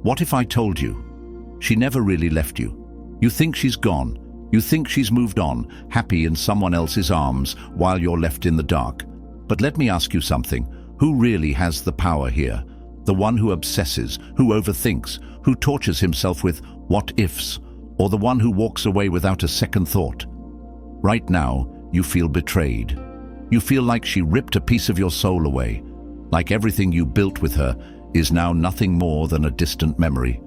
What if I told you she never really left you? You think she's gone. You think she's moved on, happy in someone else's arms while you're left in the dark. But let me ask you something. Who really has the power here? The one who obsesses, who overthinks, who tortures himself with what-ifs, or the one who walks away without a second thought? Right now, you feel betrayed. You feel like she ripped a piece of your soul away, like everything you built with her is now nothing more than a distant memory.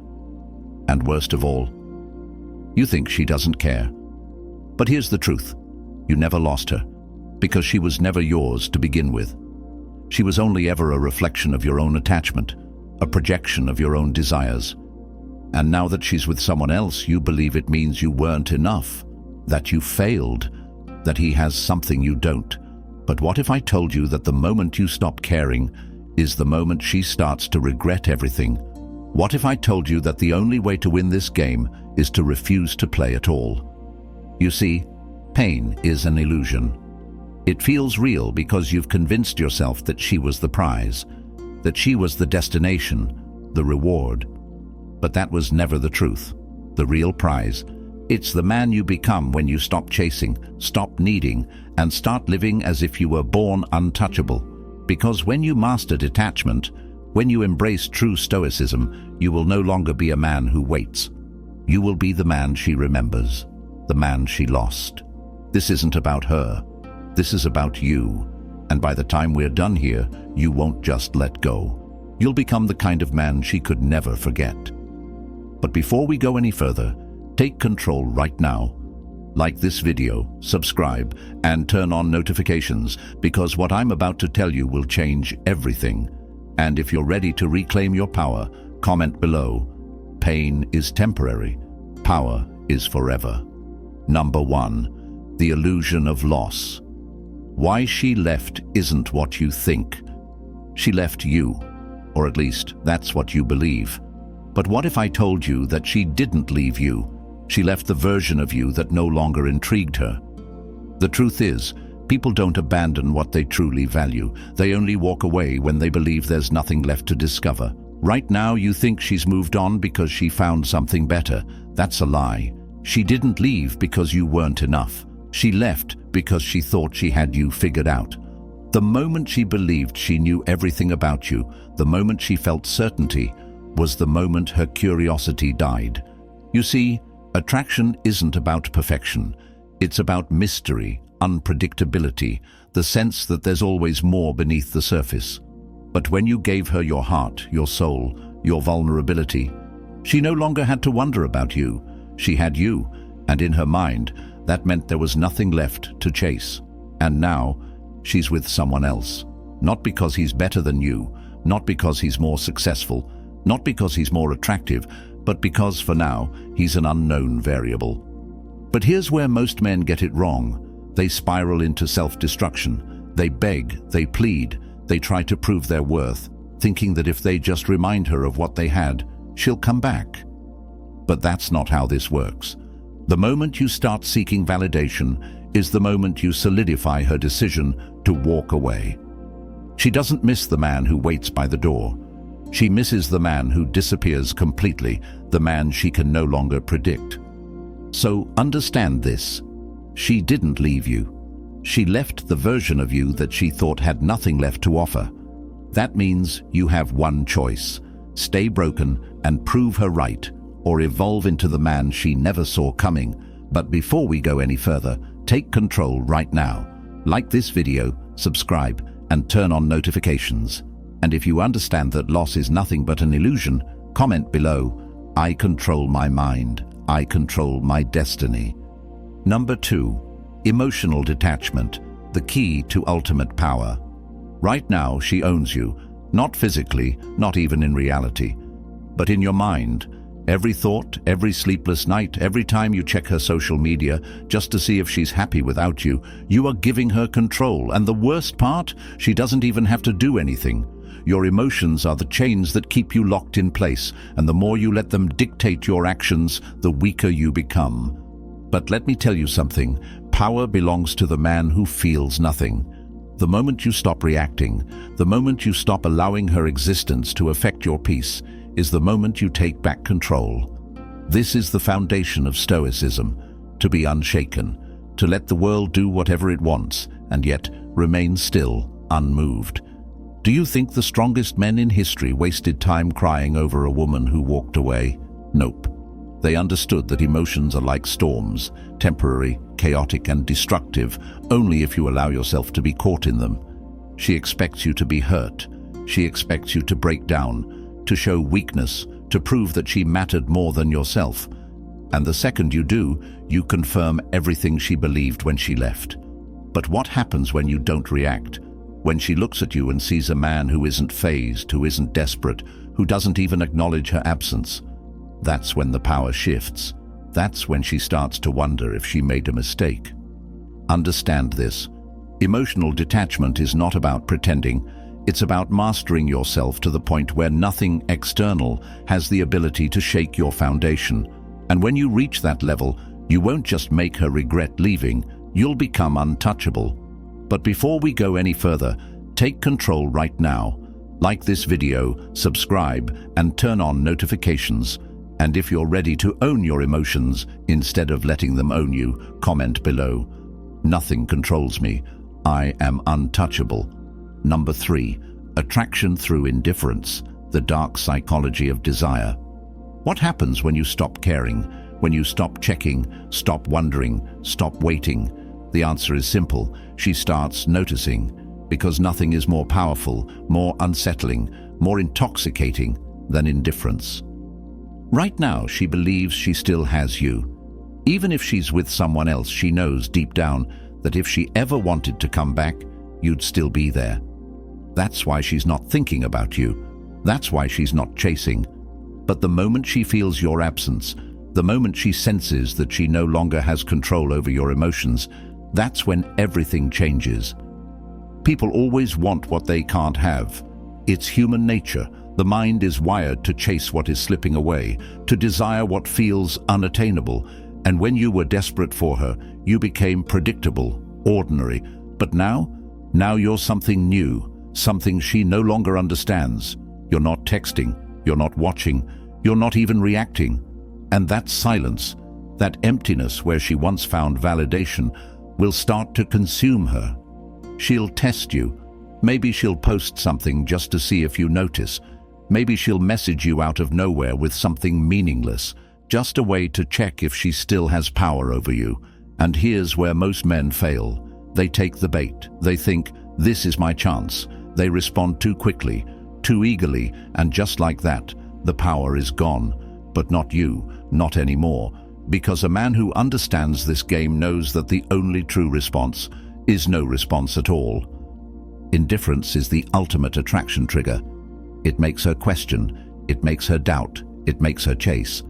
And worst of all, you think she doesn't care. But here's the truth. You never lost her, because she was never yours to begin with. She was only ever a reflection of your own attachment, a projection of your own desires. And now that she's with someone else, you believe it means you weren't enough, that you failed, that he has something you don't. But what if I told you that the moment you stop caring is the moment she starts to regret everything? What if I told you that the only way to win this game is to refuse to play at all? You see, pain is an illusion. It feels real because you've convinced yourself that she was the prize, that she was the destination, the reward. But that was never the truth, the real prize. It's the man you become when you stop chasing, stop needing, and start living as if you were born untouchable. Because when you master detachment, when you embrace true Stoicism, you will no longer be a man who waits. You will be the man she remembers, the man she lost. This isn't about her. This is about you. And by the time we're done here, you won't just let go. You'll become the kind of man she could never forget. But before we go any further, take control right now. Like this video, subscribe, and turn on notifications, because what I'm about to tell you will change everything. And if you're ready to reclaim your power, comment below. Pain is temporary. Power is forever. Number 1. The illusion of loss. Why she left isn't what you think. She left you, or at least that's what you believe. But what if I told you that she didn't leave you? She left the version of you that no longer intrigued her. The truth is, people don't abandon what they truly value. They only walk away when they believe there's nothing left to discover. Right now, you think she's moved on because she found something better. That's a lie. She didn't leave because you weren't enough. She left because she thought she had you figured out. The moment she believed she knew everything about you, the moment she felt certainty, was the moment her curiosity died. You see, attraction isn't about perfection. It's about mystery, unpredictability, the sense that there's always more beneath the surface. But when you gave her your heart, your soul, your vulnerability, she no longer had to wonder about you. She had you, and in her mind, that meant there was nothing left to chase. And now, she's with someone else. Not because he's better than you, not because he's more successful, not because he's more attractive, but because, for now, he's an unknown variable. But here's where most men get it wrong. They spiral into self-destruction. They beg, they plead, they try to prove their worth, thinking that if they just remind her of what they had, she'll come back. But that's not how this works. The moment you start seeking validation is the moment you solidify her decision to walk away. She doesn't miss the man who waits by the door. She misses the man who disappears completely, the man she can no longer predict. So understand this. She didn't leave you. She left the version of you that she thought had nothing left to offer. That means you have one choice: stay broken and prove her right, or evolve into the man she never saw coming. But before we go any further, take control right now. Like this video, subscribe, and turn on notifications. And if you understand that loss is nothing but an illusion, comment below. I control my mind. I control my destiny. Number 2. Emotional detachment, the key to ultimate power. Right now, she owns you, not physically, not even in reality, but in your mind. Every thought, every sleepless night, every time you check her social media just to see if she's happy without you, you are giving her control. And the worst part, she doesn't even have to do anything. Your emotions are the chains that keep you locked in place, and the more you let them dictate your actions, the weaker you become. But let me tell you something. Power belongs to the man who feels nothing. The moment you stop reacting, the moment you stop allowing her existence to affect your peace, is the moment you take back control. This is the foundation of Stoicism, to be unshaken, to let the world do whatever it wants, and yet remain still, unmoved. Do you think the strongest men in history wasted time crying over a woman who walked away? Nope. They understood that emotions are like storms, temporary, chaotic, and destructive, only if you allow yourself to be caught in them. She expects you to be hurt. She expects you to break down, to show weakness, to prove that she mattered more than yourself. And the second you do, you confirm everything she believed when she left. But what happens when you don't react? When she looks at you and sees a man who isn't fazed, who isn't desperate, who doesn't even acknowledge her absence? That's when the power shifts. That's when she starts to wonder if she made a mistake. Understand this. Emotional detachment is not about pretending. It's about mastering yourself to the point where nothing external has the ability to shake your foundation. And when you reach that level, you won't just make her regret leaving, you'll become untouchable. But before we go any further, take control right now. Like this video, subscribe, and turn on notifications. And if you're ready to own your emotions instead of letting them own you, comment below. Nothing controls me. I am untouchable. Number 3, attraction through indifference, the dark psychology of desire. What happens when you stop caring, when you stop checking, stop wondering, stop waiting? The answer is simple. She starts noticing, because nothing is more powerful, more unsettling, more intoxicating than indifference. Right now, she believes she still has you. Even if she's with someone else, she knows deep down that if she ever wanted to come back, you'd still be there. That's why she's not thinking about you. That's why she's not chasing. But the moment she feels your absence, the moment she senses that she no longer has control over your emotions, that's when everything changes. People always want what they can't have. It's human nature. The mind is wired to chase what is slipping away, to desire what feels unattainable. And when you were desperate for her, you became predictable, ordinary. But now you're something new, something she no longer understands. You're not texting, you're not watching, you're not even reacting. And that silence, that emptiness where she once found validation, will start to consume her. She'll test you. Maybe she'll post something just to see if you notice. Maybe she'll message you out of nowhere with something meaningless, just a way to check if she still has power over you. And here's where most men fail. They take the bait. They think, this is my chance. They respond too quickly, too eagerly, and just like that, the power is gone. But not you, not anymore. Because a man who understands this game knows that the only true response is no response at all. Indifference is the ultimate attraction trigger. It makes her question, it makes her doubt, it makes her chase.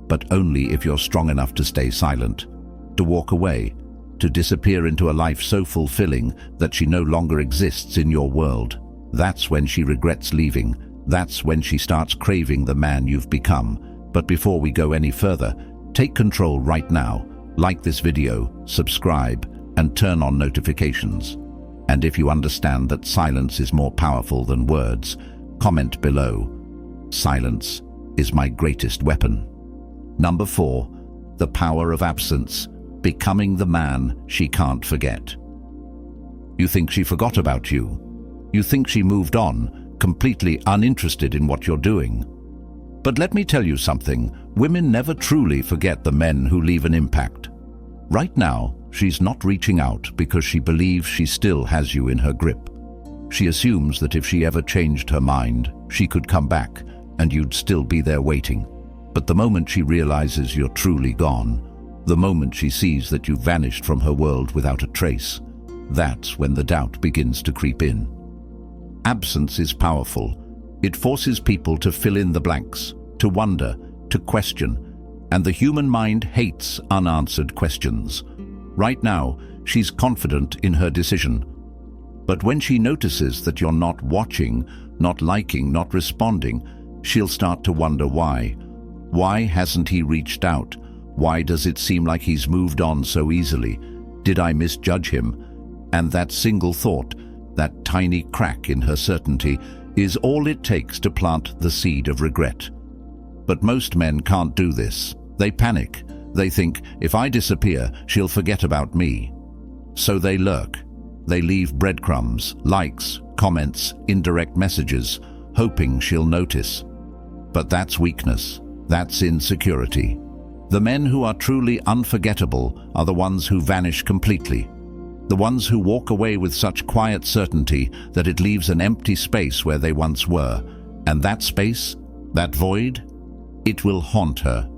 But only if you're strong enough to stay silent, to walk away, to disappear into a life so fulfilling that she no longer exists in your world. That's when she regrets leaving. That's when she starts craving the man you've become. But before we go any further, take control right now. Like this video, subscribe, and turn on notifications. And if you understand that silence is more powerful than words, comment below. Silence is my greatest weapon. Number 4, the power of absence, becoming the man she can't forget. You think she forgot about you. You think she moved on, completely uninterested in what you're doing. But let me tell you something, women never truly forget the men who leave an impact. Right now, she's not reaching out because she believes she still has you in her grip. She assumes that if she ever changed her mind, she could come back and you'd still be there waiting. But the moment she realizes you're truly gone, the moment she sees that you've vanished from her world without a trace, that's when the doubt begins to creep in. Absence is powerful. It forces people to fill in the blanks, to wonder, to question, and the human mind hates unanswered questions. Right now, she's confident in her decision. But when she notices that you're not watching, not liking, not responding, she'll start to wonder why. Why hasn't he reached out? Why does it seem like he's moved on so easily? Did I misjudge him? And that single thought, that tiny crack in her certainty, is all it takes to plant the seed of regret. But most men can't do this. They panic. They think, if I disappear, she'll forget about me. So they lurk. They leave breadcrumbs, likes, comments, indirect messages, hoping she'll notice. But that's weakness. That's insecurity. The men who are truly unforgettable are the ones who vanish completely. The ones who walk away with such quiet certainty that it leaves an empty space where they once were. And that space, that void, it will haunt her.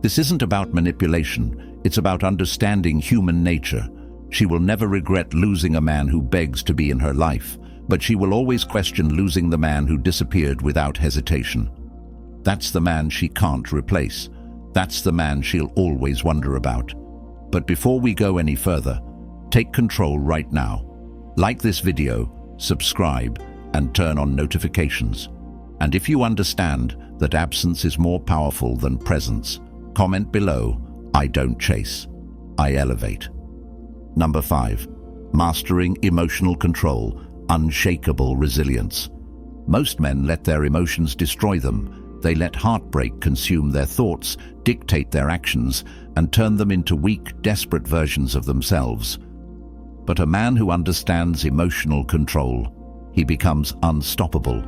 This isn't about manipulation. It's about understanding human nature. She will never regret losing a man who begs to be in her life, but she will always question losing the man who disappeared without hesitation. That's the man she can't replace. That's the man she'll always wonder about. But before we go any further, take control right now. Like this video, subscribe, and turn on notifications. And if you understand that absence is more powerful than presence, comment below, I don't chase, I elevate. Number 5. Mastering emotional control, unshakable resilience. Most men let their emotions destroy them. They let heartbreak consume their thoughts, dictate their actions, and turn them into weak, desperate versions of themselves. But a man who understands emotional control, he becomes unstoppable.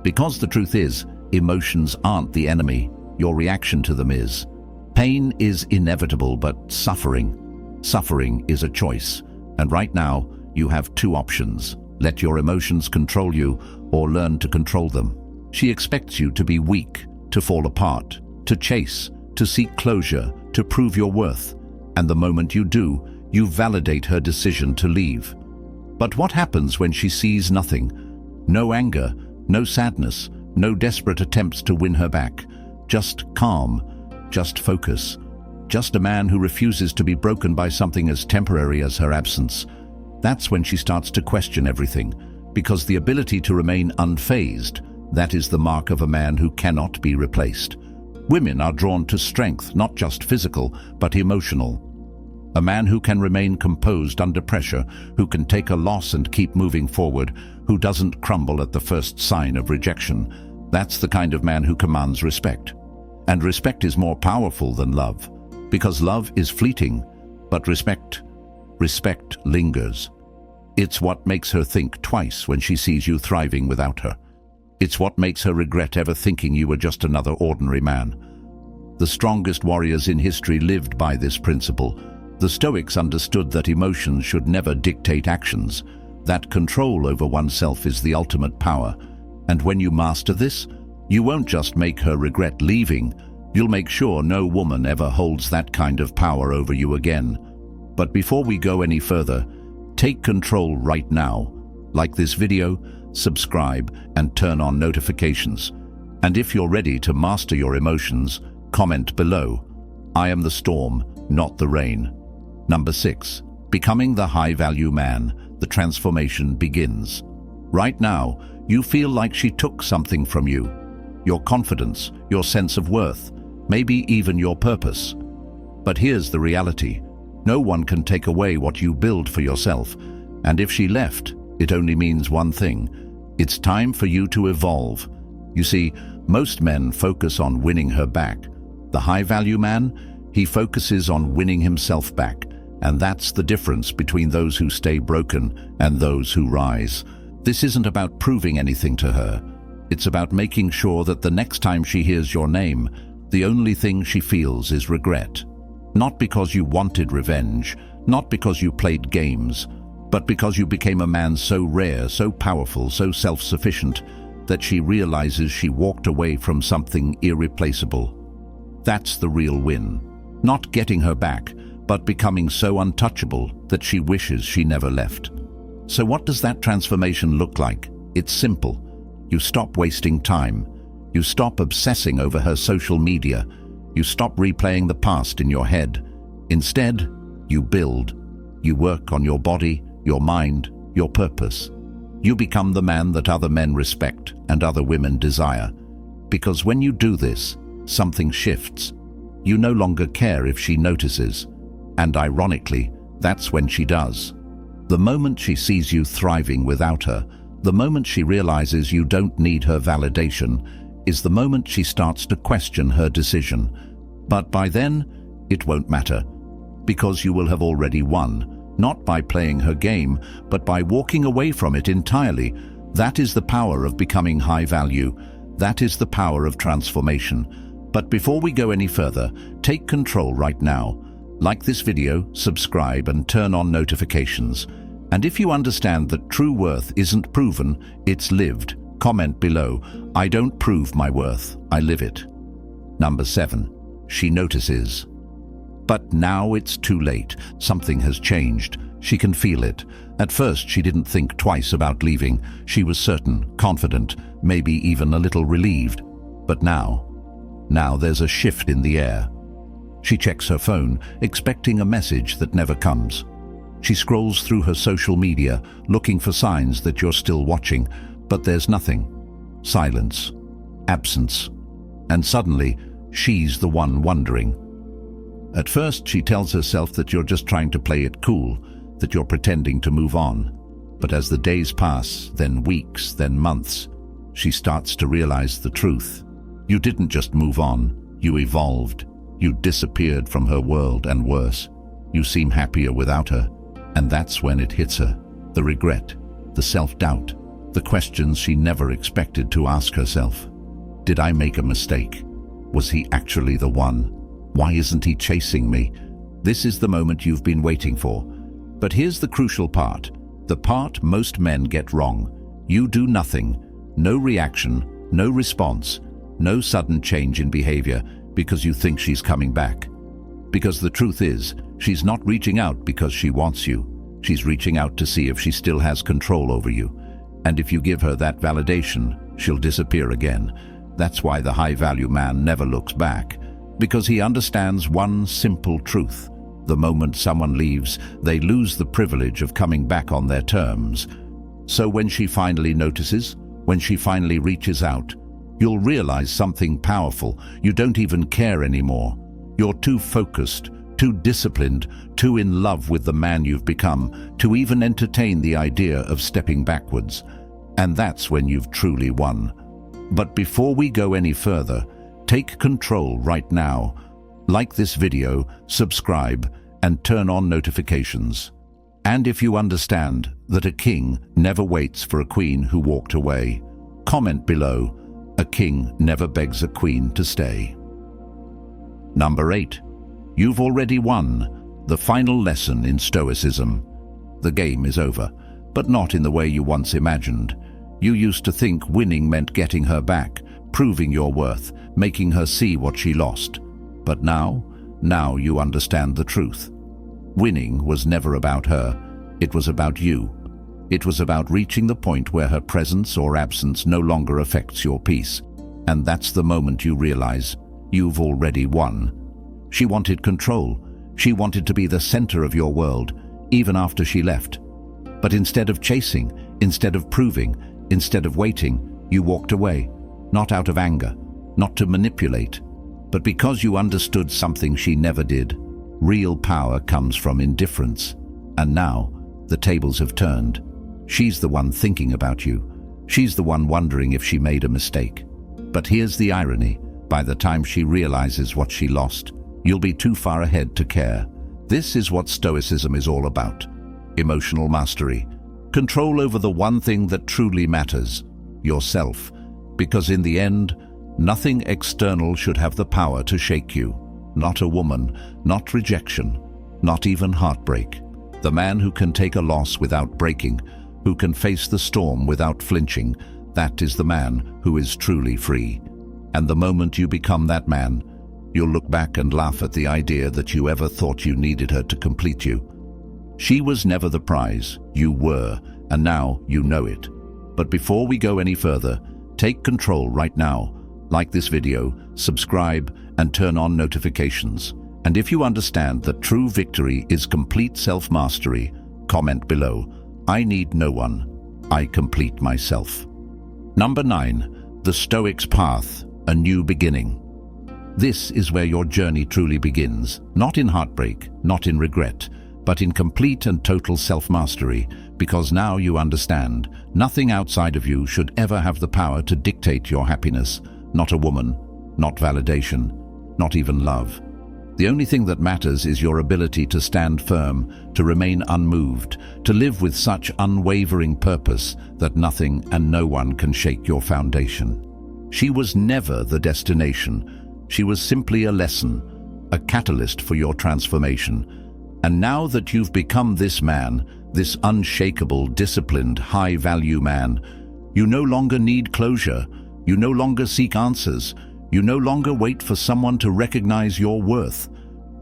Because the truth is, emotions aren't the enemy, your reaction to them is. Pain is inevitable, but suffering is a choice. And right now, you have two options. Let your emotions control you, or learn to control them. She expects you to be weak, to fall apart, to chase, to seek closure, to prove your worth. And the moment you do, you validate her decision to leave. But what happens when she sees nothing? No anger, no sadness, no desperate attempts to win her back. Just calm, just focus. Just a man who refuses to be broken by something as temporary as her absence. That's when she starts to question everything, because the ability to remain unfazed, that is the mark of a man who cannot be replaced. Women are drawn to strength, not just physical, but emotional. A man who can remain composed under pressure, who can take a loss and keep moving forward, who doesn't crumble at the first sign of rejection. That's the kind of man who commands respect. And respect is more powerful than love, because love is fleeting, but respect lingers. It's what makes her think twice when she sees you thriving without her. It's what makes her regret ever thinking you were just another ordinary man. The strongest warriors in history lived by this principle. The Stoics understood that emotions should never dictate actions, that control over oneself is the ultimate power. And when you master this, you won't just make her regret leaving, you'll make sure no woman ever holds that kind of power over you again. But before we go any further, take control right now. Like this video, subscribe, and turn on notifications. And if you're ready to master your emotions, comment below. I am the storm, not the rain. Number 6. Becoming the high-value man. The transformation begins. Right now, you feel like she took something from you. Your confidence, your sense of worth, maybe even your purpose. But here's the reality. No one can take away what you build for yourself. And if she left, it only means one thing. It's time for you to evolve. You see, most men focus on winning her back. The high-value man, he focuses on winning himself back. And that's the difference between those who stay broken and those who rise. This isn't about proving anything to her. It's about making sure that the next time she hears your name, the only thing she feels is regret. Not because you wanted revenge, not because you played games, but because you became a man so rare, so powerful, so self-sufficient, that she realizes she walked away from something irreplaceable. That's the real win. Not getting her back, but becoming so untouchable that she wishes she never left. So what does that transformation look like? It's simple. You stop wasting time. You stop obsessing over her social media. You stop replaying the past in your head. Instead, you build. You work on your body, your mind, your purpose. You become the man that other men respect and other women desire. Because when you do this, something shifts. You no longer care if she notices. And ironically, that's when she does. The moment she sees you thriving without her, The moment she realizes you don't need her validation is the moment she starts to question her decision. But by then, it won't matter, because you will have already won, not by playing her game, but by walking away from it entirely. That is the power of becoming high value. That is the power of transformation. But before we go any further, take control right now. Like this video, subscribe, and turn on notifications. And if you understand that true worth isn't proven, it's lived, comment below, "I don't prove my worth, I live it." Number 7. She notices. But now it's too late. Something has changed. She can feel it. At first, she didn't think twice about leaving. She was certain, confident, maybe even a little relieved. But now there's a shift in the air. She checks her phone, expecting a message that never comes. She scrolls through her social media, looking for signs that you're still watching, but there's nothing. Silence. Absence. And suddenly, she's the one wondering. At first, she tells herself that you're just trying to play it cool, that you're pretending to move on. But as the days pass, then weeks, then months, she starts to realize the truth. You didn't just move on, you evolved. You disappeared from her world, and worse, you seem happier without her. And that's when it hits her. The regret, the self-doubt, the questions she never expected to ask herself. Did I make a mistake? Was he actually the one? Why isn't he chasing me? This is the moment you've been waiting for. But here's the crucial part, the part most men get wrong. You do nothing, no reaction, no response, no sudden change in behavior because you think she's coming back. Because the truth is, she's not reaching out because she wants you. She's reaching out to see if she still has control over you. And if you give her that validation, she'll disappear again. That's why the high-value man never looks back. Because he understands one simple truth. The moment someone leaves, they lose the privilege of coming back on their terms. So when she finally notices, when she finally reaches out, you'll realize something powerful. You don't even care anymore. You're too focused, too disciplined, too in love with the man you've become, to even entertain the idea of stepping backwards. And that's when you've truly won. But before we go any further, take control right now. Like this video, subscribe, and turn on notifications. And if you understand that a king never waits for a queen who walked away, comment below, "A king never begs a queen to stay." Number 8. You've already won. The final lesson in Stoicism. The game is over, but not in the way you once imagined. You used to think winning meant getting her back, proving your worth, making her see what she lost. But now you understand the truth. Winning was never about her. It was about you. It was about reaching the point where her presence or absence no longer affects your peace. And that's the moment you realize you've already won. She wanted control. She wanted to be the center of your world, even after she left. But instead of chasing, instead of proving, instead of waiting, you walked away, not out of anger, not to manipulate, but because you understood something she never did. Real power comes from indifference. And now, the tables have turned. She's the one thinking about you. She's the one wondering if she made a mistake. But here's the irony. By the time she realizes what she lost, you'll be too far ahead to care. This is what Stoicism is all about. Emotional mastery. Control over the one thing that truly matters, yourself. Because in the end, nothing external should have the power to shake you. Not a woman, not rejection, not even heartbreak. The man who can take a loss without breaking, who can face the storm without flinching, that is the man who is truly free. And the moment you become that man, you'll look back and laugh at the idea that you ever thought you needed her to complete you. She was never the prize, you were, and now you know it. But before we go any further, take control right now. Like this video, subscribe, and turn on notifications. And if you understand that true victory is complete self-mastery, comment below, "I need no one, I complete myself." Number 9. The Stoic's Path, a new beginning. This is where your journey truly begins, not in heartbreak, not in regret, but in complete and total self-mastery, because now you understand, nothing outside of you should ever have the power to dictate your happiness. Not a woman, not validation, not even love. The only thing that matters is your ability to stand firm, to remain unmoved, to live with such unwavering purpose that nothing and no one can shake your foundation. She was never the destination. She was simply a lesson, a catalyst for your transformation. And now that you've become this man, this unshakable, disciplined, high-value man, you no longer need closure. You no longer seek answers. You no longer wait for someone to recognize your worth.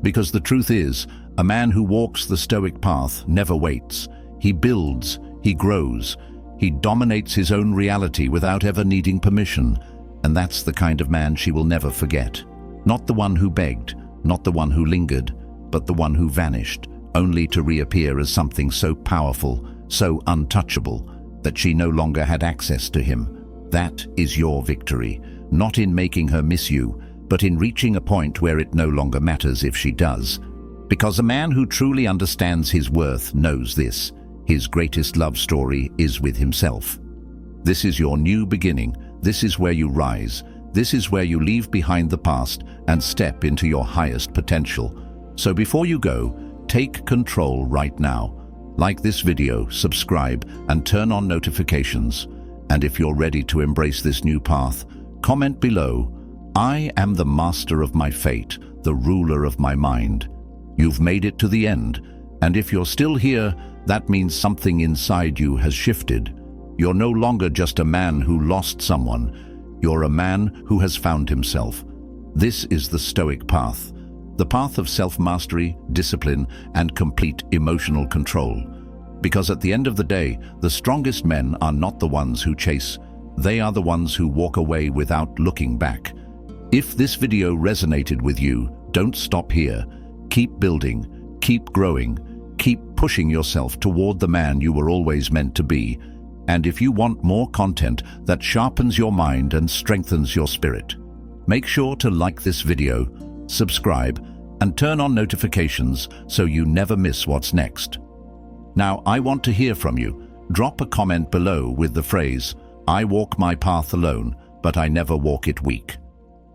Because the truth is, a man who walks the Stoic path never waits. He builds, he grows, he dominates his own reality without ever needing permission. And that's the kind of man she will never forget. Not the one who begged, not the one who lingered, but the one who vanished, only to reappear as something so powerful, so untouchable, that she no longer had access to him. That is your victory, not in making her miss you, but in reaching a point where it no longer matters if she does. Because a man who truly understands his worth knows this. His greatest love story is with himself. This is your new beginning. This is where you rise. This is where you leave behind the past and step into your highest potential. So before you go, take control right now. Like this video, subscribe, and turn on notifications. And if you're ready to embrace this new path, comment below, "I am the master of my fate, the ruler of my mind." You've made it to the end, and if you're still here, that means something inside you has shifted. You're no longer just a man who lost someone. You're a man who has found himself. This is the Stoic path, the path of self-mastery, discipline, and complete emotional control. Because at the end of the day, the strongest men are not the ones who chase. They are the ones who walk away without looking back. If this video resonated with you, don't stop here. Keep building, keep growing, keep pushing yourself toward the man you were always meant to be. And if you want more content that sharpens your mind and strengthens your spirit, make sure to like this video, subscribe, and turn on notifications so you never miss what's next. Now, I want to hear from you. Drop a comment below with the phrase, "I walk my path alone, but I never walk it weak."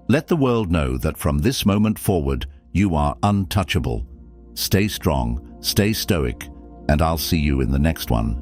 Let the world know that from this moment forward, you are untouchable. Stay strong, stay stoic, and I'll see you in the next one.